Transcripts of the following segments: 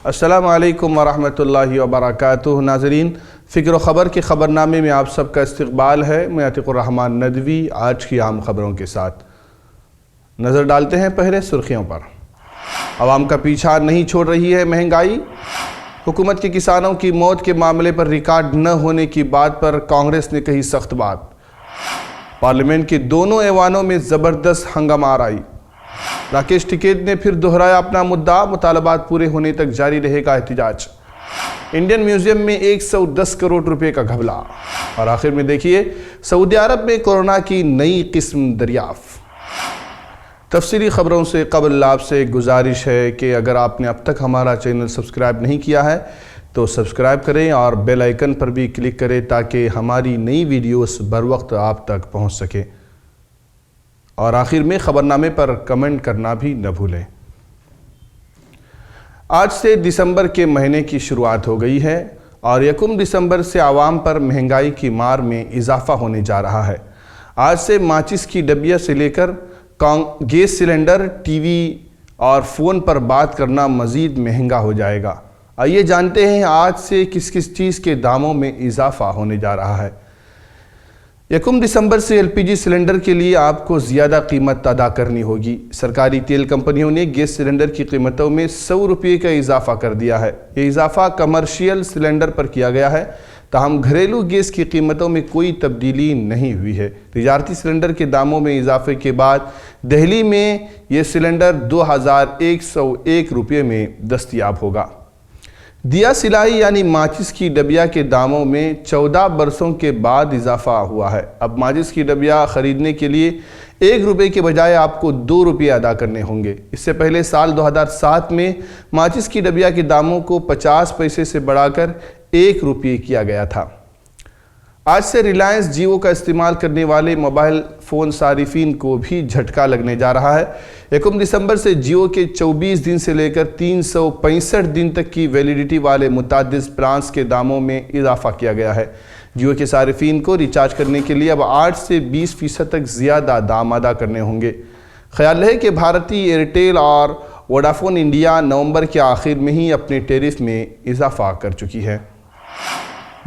السلام علیکم ورحمۃ اللہ وبرکاتہ۔ ناظرین، فکر و خبر کے خبرنامے میں آپ سب کا استقبال ہے۔ میں عتیق الرحمن ندوی آج کی اہم خبروں کے ساتھ نظر ڈالتے ہیں پہلے سرخیوں پر۔ عوام کا پیچھا نہیں چھوڑ رہی ہے مہنگائی۔ حکومت کے کسانوں کی موت کے معاملے پر ریکارڈ نہ ہونے کی بات پر کانگریس نے کہی سخت بات۔ پارلیمنٹ کے دونوں ایوانوں میں زبردست ہنگامہ آرائی۔ راکیش ٹکیت نے پھر دہرایا اپنا مدعا، مطالبات پورے ہونے تک جاری رہے گا احتجاج۔ انڈین میوزیم میں 110 کروڑ روپے کا گھپلا۔ اور آخر میں دیکھیے، سعودی عرب میں کورونا کی نئی قسم دریافت۔ تفصیلی خبروں سے قبل آپ سے ایک گزارش ہے کہ اگر آپ نے اب تک ہمارا چینل سبسکرائب نہیں کیا ہے تو سبسکرائب کریں اور بیل آئیکن پر بھی کلک کریں تاکہ ہماری نئی ویڈیوز بر وقت آپ تک پہنچ سکے۔ اور آخر میں خبرنامے پر کمنٹ کرنا بھی نہ بھولیں۔ آج سے دسمبر کے مہینے کی شروعات ہو گئی ہے اور 1 دسمبر سے عوام پر مہنگائی کی مار میں اضافہ ہونے جا رہا ہے۔ آج سے ماچس کی ڈبیا سے لے کر گیس سلنڈر، ٹی وی اور فون پر بات کرنا مزید مہنگا ہو جائے گا۔ آئیے جانتے ہیں آج سے کس کس چیز کے داموں میں اضافہ ہونے جا رہا ہے۔ 1 دسمبر سے LPG سلنڈر کے لیے آپ کو زیادہ قیمت ادا کرنی ہوگی۔ سرکاری تیل کمپنیوں نے گیس سلنڈر کی قیمتوں میں 100 روپے کا اضافہ کر دیا ہے۔ یہ اضافہ کمرشیل سلنڈر پر کیا گیا ہے، تاہم گھریلو گیس کی قیمتوں میں کوئی تبدیلی نہیں ہوئی ہے۔ تجارتی سلنڈر کے داموں میں اضافے کے بعد دہلی میں یہ سلنڈر 2101 روپے میں دستیاب ہوگا۔ دیا سلائی یعنی ماچس کی ڈبیا کے داموں میں 14 برسوں کے بعد اضافہ ہوا ہے۔ اب ماچس کی ڈبیا خریدنے کے لیے 1 روپے کے بجائے آپ کو 2 روپے ادا کرنے ہوں گے۔ اس سے پہلے سال 2007 میں ماچس کی ڈبیا کے داموں کو 50 پیسے سے بڑھا کر 1 روپے کیا گیا تھا۔ آج سے ریلائنس جیو کا استعمال کرنے والے موبائل فون صارفین کو بھی جھٹکا لگنے جا رہا ہے۔ 1 دسمبر سے جیو کے 24 دن سے لے کر 365 دن تک کی ویلیڈیٹی والے متعدد پلانز کے داموں میں اضافہ کیا گیا ہے۔ جیو کے صارفین کو ریچارج کرنے کے لیے اب 8 سے 20% تک زیادہ دام ادا کرنے ہوں گے۔ خیال ہے کہ بھارتی ایئرٹیل اور ووڈافون انڈیا نومبر کے آخر میں ہی اپنے ٹیرف میں اضافہ کر چکی ہے۔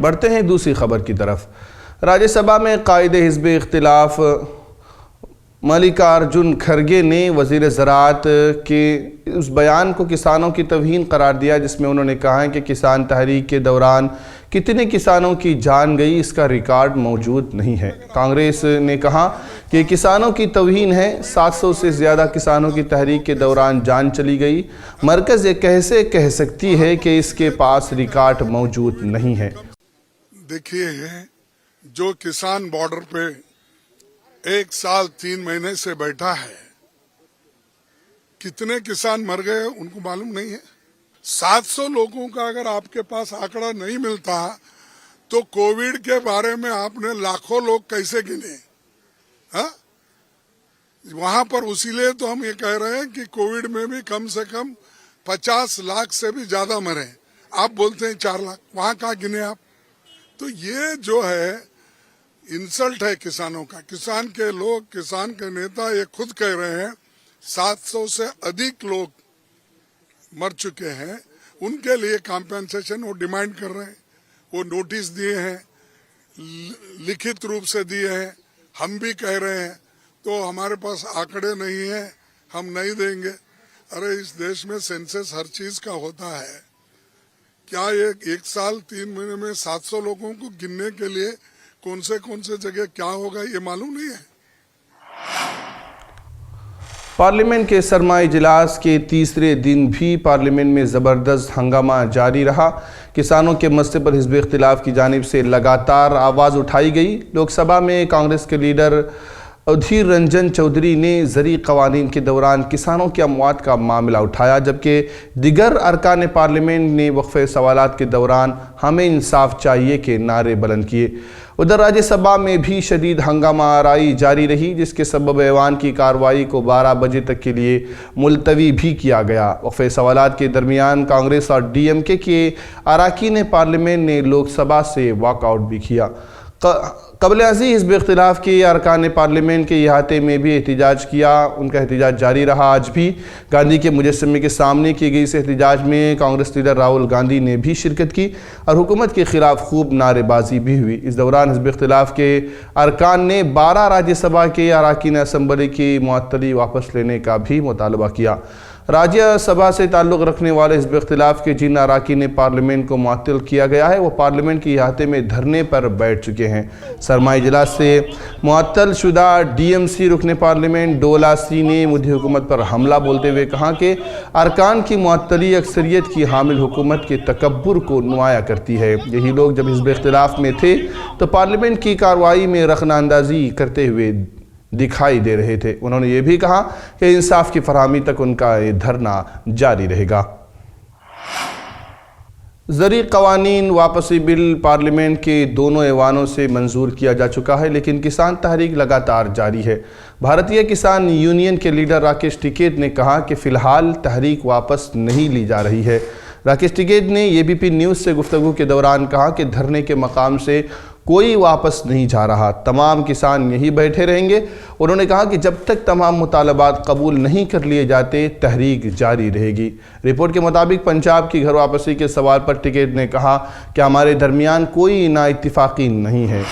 بڑھتے ہیں دوسری خبر کی طرف۔ راجیہ سبھا میں قائد حزب اختلاف ملکارجن کھرگے نے وزیر زراعت کے اس بیان کو کسانوں کی توہین قرار دیا جس میں انہوں نے کہا کہ کسان تحریک کے دوران کتنے کسانوں کی جان گئی اس کا ریکارڈ موجود نہیں ہے۔ کانگریس نے کہا کہ کسانوں کی توہین ہے، 700 سے زیادہ کسانوں کی تحریک کے دوران جان چلی گئی۔ مرکز یہ کیسے کہہ سکتی ہے کہ اس کے پاس ریکارڈ موجود نہیں ہے؟ دیکھیے، جو کسان بارڈر پہ 1 سال 3 مہینے سے بیٹھا ہے، کتنے کسان مر گئے ان کو معلوم نہیں ہے۔ 700 لوگوں کا اگر آپ کے پاس آنکڑا نہیں ملتا تو کووڈ کے بارے میں آپ نے لاکھوں لوگ کیسے گنے؟ وہاں پر اسی لیے تو ہم یہ کہہ رہے ہیں کہ کووڈ میں بھی کم سے کم 50 لاکھ سے بھی زیادہ مرے۔ آپ بولتے ہیں 4 لاکھ، وہاں کہاں گنے آپ؟ تو یہ جو ہے انسلٹ ہے کسانوں کا۔ کسان کے لوگ، کسان کے نیتا یہ خود کہہ رہے ہیں 700 سے ادھک لوگ مر چکے ہیں، ان کے لیے کمپنسیشن وہ ڈیمانڈ کر رہے ہیں۔ وہ نوٹس دیے ہیں، لکھت روپ سے دیے ہیں، ہم بھی کہہ رہے ہیں تو ہمارے پاس آنکڑے نہیں ہیں، ہم نہیں دیں گے۔ ارے اس دیش میں سینسس ہر چیز کا ہوتا ہے، کیا 1 سال 3 مہینے میں 700 لوگوں کو گننے کے لیے کون سے جگہ کیا ہوگا یہ معلوم نہیں ہے۔ پارلیمنٹ کے سرمائی اجلاس کے تیسرے دن بھی پارلیمنٹ میں زبردست ہنگامہ جاری رہا۔ کسانوں کے مسئلے پر حزب اختلاف کی جانب سے لگاتار آواز اٹھائی گئی۔ لوک سبھا میں کانگریس کے لیڈر ادھیر رنجن چودھری نے زرعی قوانین کے دوران کسانوں کی اموات کا معاملہ اٹھایا، جبکہ دیگر ارکان پارلیمنٹ نے وقفہ سوالات کے دوران ہمیں انصاف چاہیے کے نعرے بلند کیے۔ ادھر راجیہ سبھا میں بھی شدید ہنگامہ آرائی جاری رہی، جس کے سبب ایوان کی کارروائی کو 12 بجے تک کے لیے ملتوی بھی کیا گیا۔ وقفہ سوالات کے درمیان کانگریس اور DMK کے اراکین پارلیمنٹ نے لوک سبھا سے واک آؤٹ بھی کیا۔ قبل ازیں حزب اختلاف کے ارکان پارلیمنٹ کے احاطے میں بھی احتجاج کیا، ان کا احتجاج جاری رہا۔ آج بھی گاندھی کے مجسمے کے سامنے کی گئی اس احتجاج میں کانگریس لیڈر راہل گاندھی نے بھی شرکت کی اور حکومت کے خلاف خوب نعرے بازی بھی ہوئی۔ اس دوران حزب اختلاف کے ارکان نے 12 راجیہ سبھا کے اراکین اسمبلی کی معطلی واپس لینے کا بھی مطالبہ کیا۔ راجیہ سبھا سے تعلق رکھنے والے حزب اختلاف کے جن اراکین پارلیمنٹ کو معطل کیا گیا ہے وہ پارلیمنٹ کے احاطے میں دھرنے پر بیٹھ چکے ہیں۔ سرمائی اجلاس سے معطل شدہ ڈی ایم سی رکن پارلیمنٹ ڈولا سی نے مودی حکومت پر حملہ بولتے ہوئے کہا کہ ارکان کی معطلی اکثریت کی حامل حکومت کے تکبر کو نمایاں کرتی ہے۔ یہی لوگ جب حزب اختلاف میں تھے تو پارلیمنٹ کی کارروائی میں رخنہ اندازی کرتے ہوئے دکھائی دے رہے تھے۔ انہوں نے یہ بھی کہا کہ انصاف کی فراہمی تک ان کا یہ دھرنا جاری رہے گا۔ زرعی قوانین واپسی بل پارلیمنٹ کے دونوں ایوانوں سے منظور کیا جا چکا ہے، لیکن کسان تحریک لگاتار جاری ہے۔ بھارتیہ کسان یونین کے لیڈر راکیش ٹکیت نے کہا کہ فی الحال تحریک واپس نہیں لی جا رہی ہے۔ راکیش ٹکیت نے اے بی پی نیوز سے گفتگو کے دوران کہا کہ دھرنے کے مقام سے کوئی واپس نہیں جا رہا، تمام کسان یہی بیٹھے رہیں گے۔ انہوں نے کہا کہ جب تک تمام مطالبات قبول نہیں کر لیے جاتے تحریک جاری رہے گی۔ رپورٹ کے مطابق پنجاب کی گھر واپسی کے سوال پر ٹکیت نے کہا کہ ہمارے درمیان کوئی نا اتفاقی نہیں ہے۔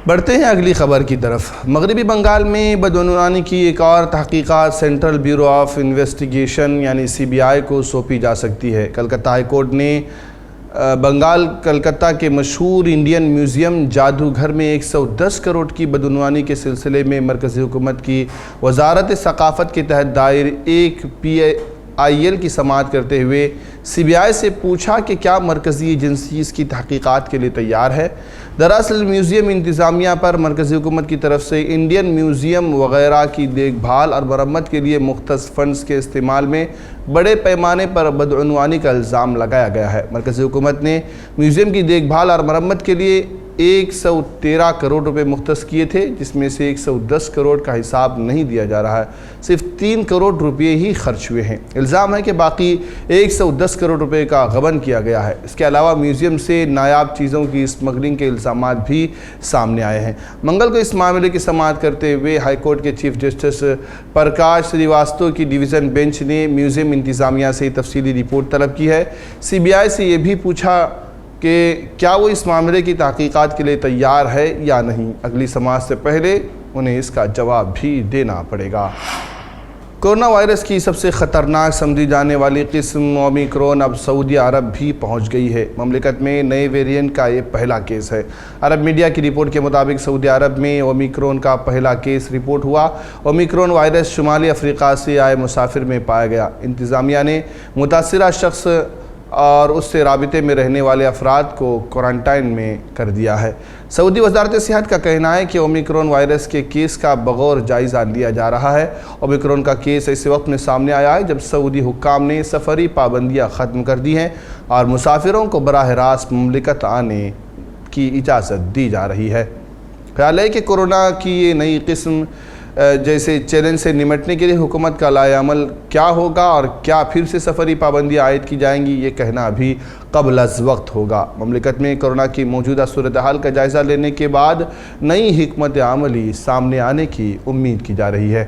بڑھتے ہیں اگلی خبر کی طرف۔ مغربی بنگال میں بدعنوانی کی ایک اور تحقیقات سینٹرل بیورو آف انویسٹیگیشن یعنی CBI کو سونپی جا سکتی ہے۔ کلکتہ ہائی کورٹ نے بنگال کلکتہ کے مشہور انڈین میوزیم جادوگھر میں 110 کروڑ کی بدعنوانی کے سلسلے میں مرکزی حکومت کی وزارت ثقافت کے تحت دائر ایک PIL کی سماعت کرتے ہوئے CBI سے پوچھا کہ کیا مرکزی ایجنسی اس کی تحقیقات کے لیے تیار ہے۔ دراصل میوزیم انتظامیہ پر مرکزی حکومت کی طرف سے انڈین میوزیم وغیرہ کی دیکھ بھال اور مرمت کے لیے مختص فنڈز کے استعمال میں بڑے پیمانے پر بدعنوانی کا الزام لگایا گیا ہے۔ مرکزی حکومت نے میوزیم کی دیکھ بھال اور مرمت کے لیے 113 کروڑ روپے مختص کیے تھے، جس میں سے 110 کروڑ کا حساب نہیں دیا جا رہا ہے، صرف 3 کروڑ روپے ہی خرچ ہوئے ہیں۔ الزام ہے کہ باقی 110 کروڑ روپے کا غبن کیا گیا ہے۔ اس کے علاوہ میوزیم سے نایاب چیزوں کی اسمگلنگ کے الزامات بھی سامنے آئے ہیں۔ منگل کو اس معاملے کی سماعت کرتے ہوئے ہائی کورٹ کے چیف جسٹس پرکاش سریواستو کی ڈویژن بینچ نے میوزیم انتظامیہ سے تفصیلی رپورٹ طلب کی ہے۔ CBI سے یہ بھی پوچھا کہ کیا وہ اس معاملے کی تحقیقات کے لیے تیار ہے یا نہیں۔ اگلی سماعت سے پہلے انہیں اس کا جواب بھی دینا پڑے گا۔ کورونا وائرس کی سب سے خطرناک سمجھی جانے والی قسم اومیکرون اب سعودی عرب بھی پہنچ گئی ہے۔ مملکت میں نئے ویرینٹ کا یہ پہلا کیس ہے۔ عرب میڈیا کی رپورٹ کے مطابق سعودی عرب میں اومیکرون کا پہلا کیس رپورٹ ہوا۔ اومیکرون وائرس شمالی افریقہ سے آئے مسافر میں پایا گیا۔ انتظامیہ نے متاثرہ شخص اور اس سے رابطے میں رہنے والے افراد کو کوارنٹائن میں کر دیا ہے۔ سعودی وزارت صحت کا کہنا ہے کہ اومیکرون وائرس کے کیس کا بغور جائزہ لیا جا رہا ہے۔ اومیکرون کا کیس ایسے وقت میں سامنے آیا ہے جب سعودی حکام نے سفری پابندیاں ختم کر دی ہیں اور مسافروں کو براہ راست مملکت آنے کی اجازت دی جا رہی ہے۔ خیال ہے کہ کورونا کی یہ نئی قسم جیسے چیلنج سے نمٹنے کے لیے حکومت کا لائحہ عمل کیا ہوگا اور کیا پھر سے سفری پابندیاں عائد کی جائیں گی، یہ کہنا ابھی قبل از وقت ہوگا۔ مملکت میں کورونا کی موجودہ صورتحال کا جائزہ لینے کے بعد نئی حکمت عملی سامنے آنے کی امید کی جا رہی ہے۔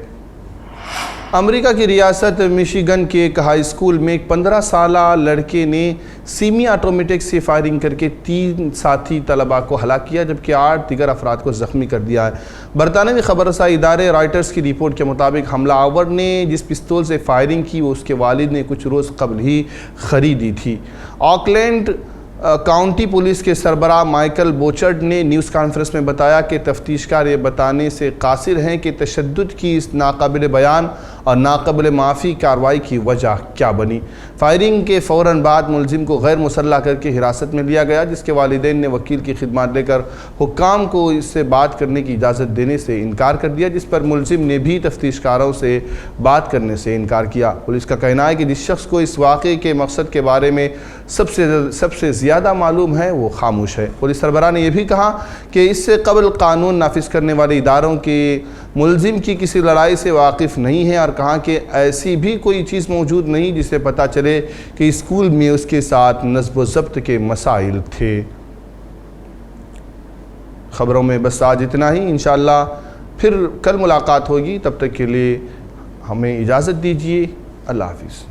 امریکہ کی ریاست میشیگن کے ایک ہائی اسکول میں ایک 15 سالہ لڑکے نے سیمی آٹومیٹک سے فائرنگ کر کے 3 ساتھی طلباء کو ہلاک کیا جبکہ 8 دیگر افراد کو زخمی کر دیا ہے۔ برطانوی خبر رسائی ادارے رائٹرز کی رپورٹ کے مطابق حملہ آور نے جس پستول سے فائرنگ کی وہ اس کے والد نے کچھ روز قبل ہی خریدی تھی۔ آکلینڈ کاؤنٹی پولیس کے سربراہ مائیکل بوچرڈ نے نیوز کانفرنس میں بتایا کہ تفتیش کار یہ بتانے سے قاصر ہیں کہ تشدد کی اس ناقابل بیان اور ناقابل معافی کارروائی کی وجہ کیا بنی۔ فائرنگ کے فوراً بعد ملزم کو غیر مسلح کر کے حراست میں لیا گیا، جس کے والدین نے وکیل کی خدمات لے کر حکام کو اس سے بات کرنے کی اجازت دینے سے انکار کر دیا، جس پر ملزم نے بھی تفتیش کاروں سے بات کرنے سے انکار کیا۔ پولیس کا کہنا ہے کہ جس شخص کو اس واقعے کے مقصد کے بارے میں سب سے زیادہ معلوم ہے وہ خاموش ہے۔ پولیس سربراہ نے یہ بھی کہا کہ اس سے قبل قانون نافذ کرنے والے اداروں کے ملزم کی کسی لڑائی سے واقف نہیں ہے اور کہا کہ ایسی بھی کوئی چیز موجود نہیں جسے پتہ چلے کہ اسکول میں اس کے ساتھ نظم و ضبط کے مسائل تھے۔ خبروں میں بس آج اتنا ہی، انشاءاللہ پھر کل ملاقات ہوگی، تب تک کے لیے ہمیں اجازت دیجیے، اللہ حافظ۔